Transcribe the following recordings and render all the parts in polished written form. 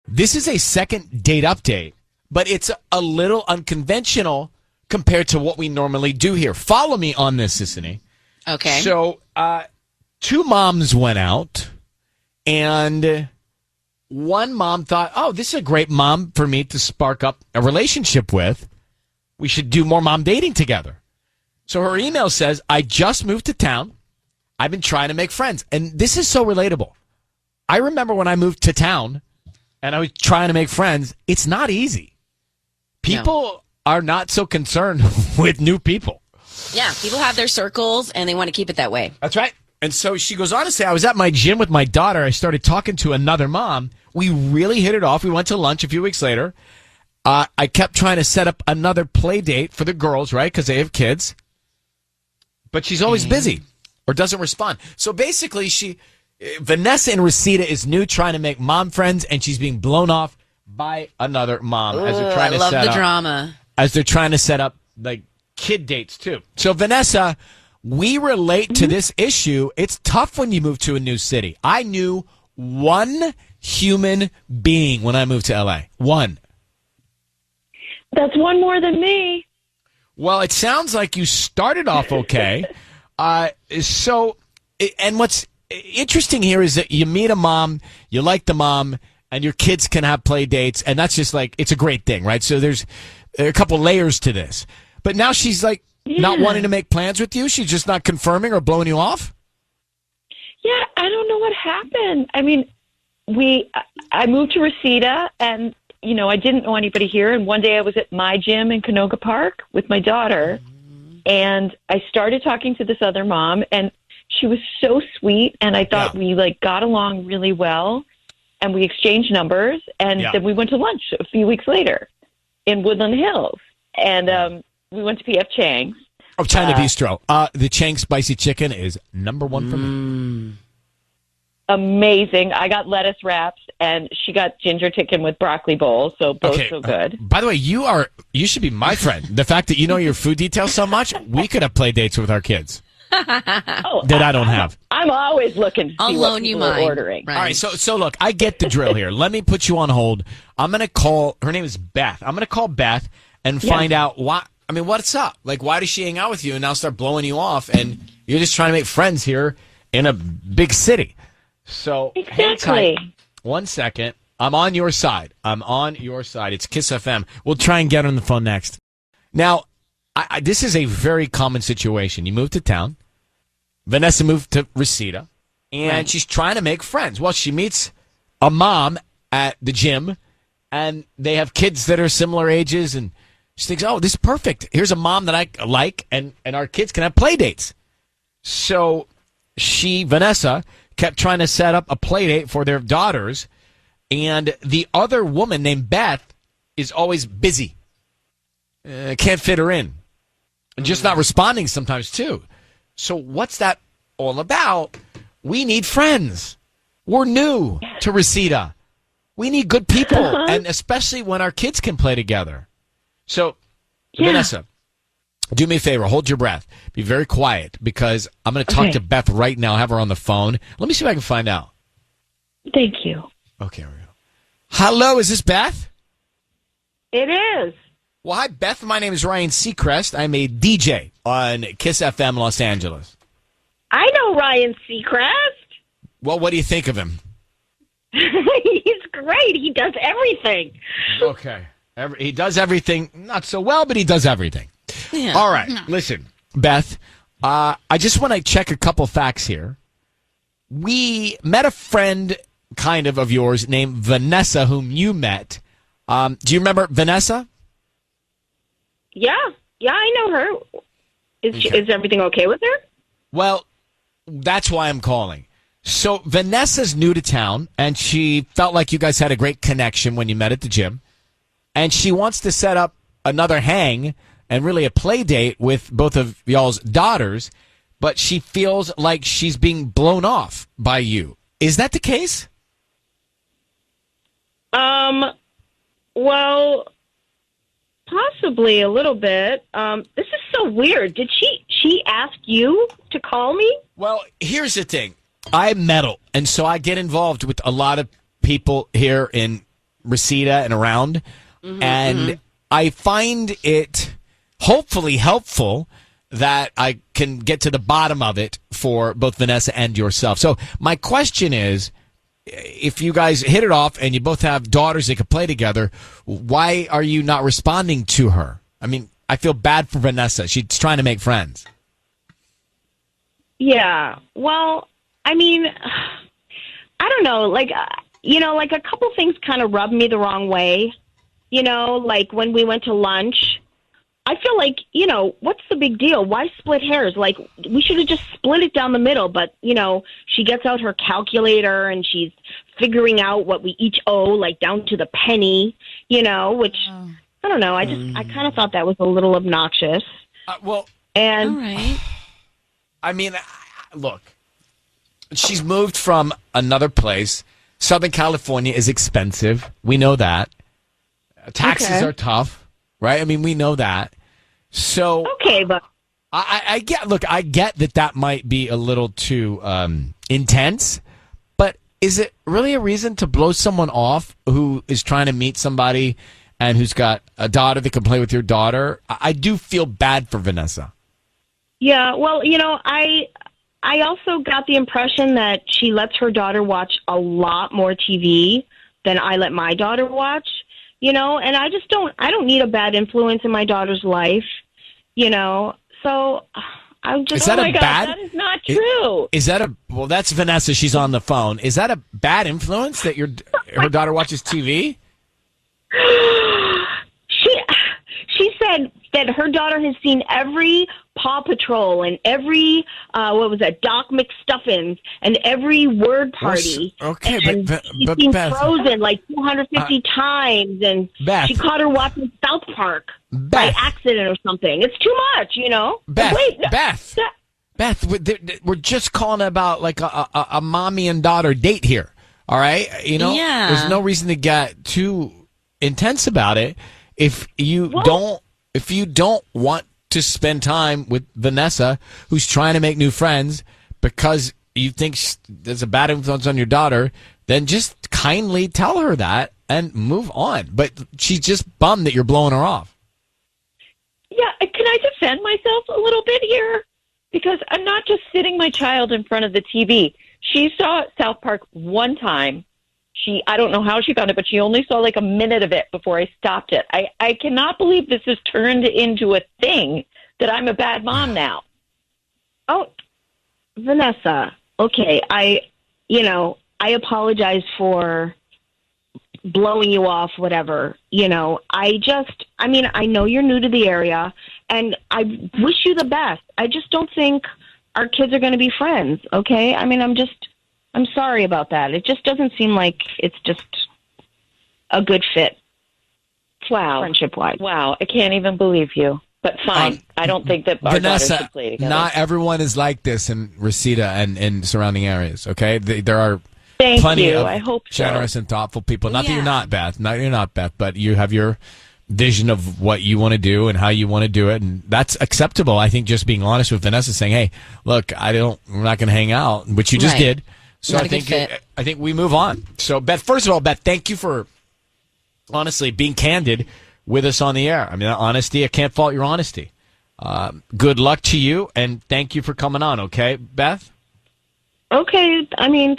This is a second date update, but it's a little unconventional compared to what we normally do here. Follow me on this, Sissany. Okay. So, two moms went out, and one mom thought, oh, this is a great mom for me to spark up a relationship with. We should do more mom dating together. So her email says, I just moved to town. I've been trying to make friends. And this is so relatable. I remember when I moved to town and I was trying to make friends. It's not easy. People are not so concerned with new people. Yeah, people have their circles and they want to keep it that way. That's right. And so she goes on to say, I was at my gym with my daughter. I started talking to another mom. We really hit it off. We went to lunch a few weeks later. I kept trying to set up another play date for the girls, right? Because they have kids. But she's always busy or doesn't respond. So basically, Vanessa in Reseda is new, trying to make mom friends, and she's being blown off by another mom. Ooh, I love the drama. As they're trying to set up like kid dates too. So Vanessa, we relate to this issue. It's tough when you move to a new city. I knew one human being when I moved to LA. One. That's one more than me. Well, it sounds like you started off okay. And what's interesting here is that you meet a mom, you like the mom, and your kids can have play dates, and that's just like, it's a great thing, right? So there's a couple layers to this. But now she's like not wanting to make plans with you? She's just not confirming or blowing you off? Yeah, I don't know what happened. I mean, I moved to Reseda, and I didn't know anybody here. And one day I was at my gym in Canoga Park with my daughter, and I started talking to this other mom, and she was so sweet, and I thought we got along really well, and we exchanged numbers, and then we went to lunch a few weeks later in Woodland Hills, and we went to P.F. Chang's. Oh, China Bistro. The Chang spicy chicken is number one for me. Amazing. I got lettuce wraps, and she got ginger chicken with broccoli bowls, so both so good. By the way, you should be my friend. The fact that you know your food details so much, we could have play dates with our kids. That I don't have. I'm always looking to see I'll what loan you people are mine. ordering. Right. All right, so look, I get the drill here. Let me put you on hold. I'm going to call, her name is Beth. I'm going to call Beth and find out what's up? Like, why does she hang out with you and now start blowing you off, and you're just trying to make friends here in a big city? So, hang tight. 1 second. I'm on your side. It's Kiss FM. We'll try and get her on the phone next. Now, this is a very common situation. You move to town. Vanessa moved to Reseda, and she's trying to make friends. Well, she meets a mom at the gym, and they have kids that are similar ages, and she thinks, oh, this is perfect. Here's a mom that I like, and our kids can have play dates. So Vanessa, kept trying to set up a play date for their daughters, and the other woman named Beth is always busy. Can't fit her in. And just not responding sometimes, too. So what's that all about? We need friends. We're new to Reseda. We need good people, and especially when our kids can play together. So, Vanessa, do me a favor. Hold your breath. Be very quiet, because I'm going to talk to Beth right now. Have her on the phone. Let me see if I can find out. Thank you. Okay, here we go. Hello, is this Beth? It is. Well, hi, Beth. My name is Ryan Seacrest. I'm a DJ on Kiss FM Los Angeles. I know Ryan Seacrest. Well, what do you think of him? He's great. He does everything. Okay. He does everything, not so well, but he does everything. Yeah. All right. Listen, Beth, I just want to check a couple facts here. We met a friend of yours named Vanessa, whom you met. Do you remember Vanessa? Yeah, I know her. Is everything okay with her? Well, that's why I'm calling. So Vanessa's new to town, and she felt like you guys had a great connection when you met at the gym. And she wants to set up another hang and really a play date with both of y'all's daughters, but she feels like she's being blown off by you. Is that the case? Well, possibly a little bit. This is so weird. Did she ask you to call me? Well, here's the thing. I meddle, and so I get involved with a lot of people here in Reseda and around. And I find it hopefully helpful that I can get to the bottom of it for both Vanessa and yourself. So my question is, if you guys hit it off and you both have daughters that could play together, why are you not responding to her? I mean, I feel bad for Vanessa. She's trying to make friends. Yeah. Well, I mean, I don't know. Like, like a couple things kind of rubbed me the wrong way. Like when we went to lunch, I feel like, what's the big deal? Why split hairs? Like, we should have just split it down the middle. But, she gets out her calculator and she's figuring out what we each owe, like down to the penny, which, I don't know. I kind of thought that was a little obnoxious. And all right. I mean, look, she's moved from another place. Southern California is expensive. We know that. Taxes are tough, right? I mean, we know that. So okay, but I get that might be a little too intense, but is it really a reason to blow someone off who is trying to meet somebody and who's got a daughter that can play with your daughter? I do feel bad for Vanessa. Yeah, well, I also got the impression that she lets her daughter watch a lot more TV than I let my daughter watch. And I don't need a bad influence in my daughter's life, so I'm just, is that God, that is not true. Is that that's Vanessa, she's on the phone. Is that a bad influence that her daughter watches TV? She said that her daughter has seen every Paw Patrol and every Doc McStuffins and every Word Party. Okay, and she's seen Beth, Frozen like 250 times, and Beth, she caught her watching South Park by accident or something. It's too much, Beth, we're just calling about like a mommy and daughter date here. All right, Yeah. There's no reason to get too intense about it. If you don't want to spend time with Vanessa, who's trying to make new friends because you think there's a bad influence on your daughter, then just kindly tell her that and move on. But she's just bummed that you're blowing her off. Yeah, can I defend myself a little bit here? Because I'm not just sitting my child in front of the TV. She saw South Park one time. I don't know how she found it, but she only saw like a minute of it before I stopped it. I cannot believe this has turned into a thing that I'm a bad mom now. Oh, Vanessa. Okay. I apologize for blowing you off, whatever. I know you're new to the area and I wish you the best. I just don't think our kids are going to be friends. Okay. I'm sorry about that. It just doesn't seem like it's just a good fit. Wow. Friendship-wise. Wow. I can't even believe you. But fine. I don't think that our Vanessa, daughters should play together. not everyone is like this in Reseda and surrounding areas, okay? There are Thank plenty you. of I hope so. generous and thoughtful people. Not that you're not, Beth. You're not, Beth, but you have your vision of what you want to do and how you want to do it, and that's acceptable. I think just being honest with Vanessa, saying, hey, look, we're not going to hang out, which you just did. So I think we move on. So, Beth, first of all, thank you for honestly being candid with us on the air. I mean, honesty, I can't fault your honesty. Good luck to you, and thank you for coming on, okay, Beth? Okay.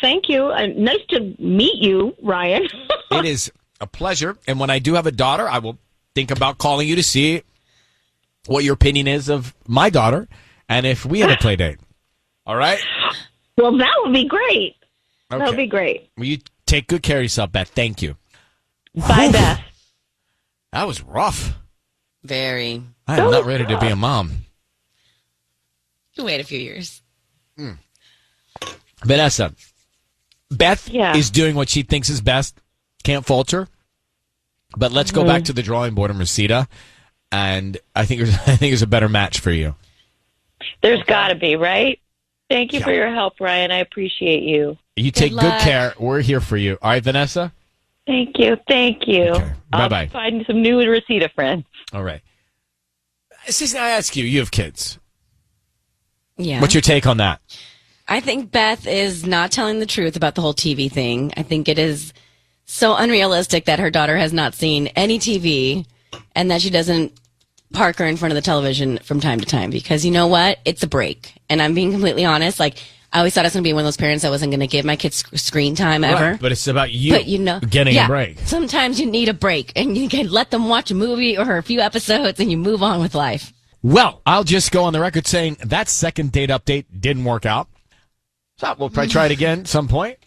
Thank you. Nice to meet you, Ryan. It is a pleasure, and when I do have a daughter, I will think about calling you to see what your opinion is of my daughter and if we have a play date. All right? Well, that would be great. Okay. That would be great. Well, you take good care of yourself, Beth. Thank you. Bye, Beth. That was rough. Very. I am not ready to be a mom. You wait a few years. Vanessa, Beth is doing what she thinks is best. Can't fault her. But let's go back to the drawing board in Reseda, and I think there's a better match for you. There's got to be, right? Thank you for your help, Ryan. I appreciate you. You take good care. We're here for you. All right, Vanessa? Thank you. Thank you. Okay. Bye-bye. I'll find some new Reseda friends. All right. Susan, I ask you have kids. Yeah. What's your take on that? I think Beth is not telling the truth about the whole TV thing. I think it is so unrealistic that her daughter has not seen any TV and that she doesn't park her in front of the television from time to time, because you know what? It's a break. And I'm being completely honest. Like, I always thought I was going to be one of those parents that wasn't going to give my kids screen time ever. Right, but it's about you, but, you know, getting a break. Sometimes you need a break, and you can let them watch a movie or a few episodes, and you move on with life. Well, I'll just go on the record saying that second date update didn't work out. So we'll probably try it again at some point.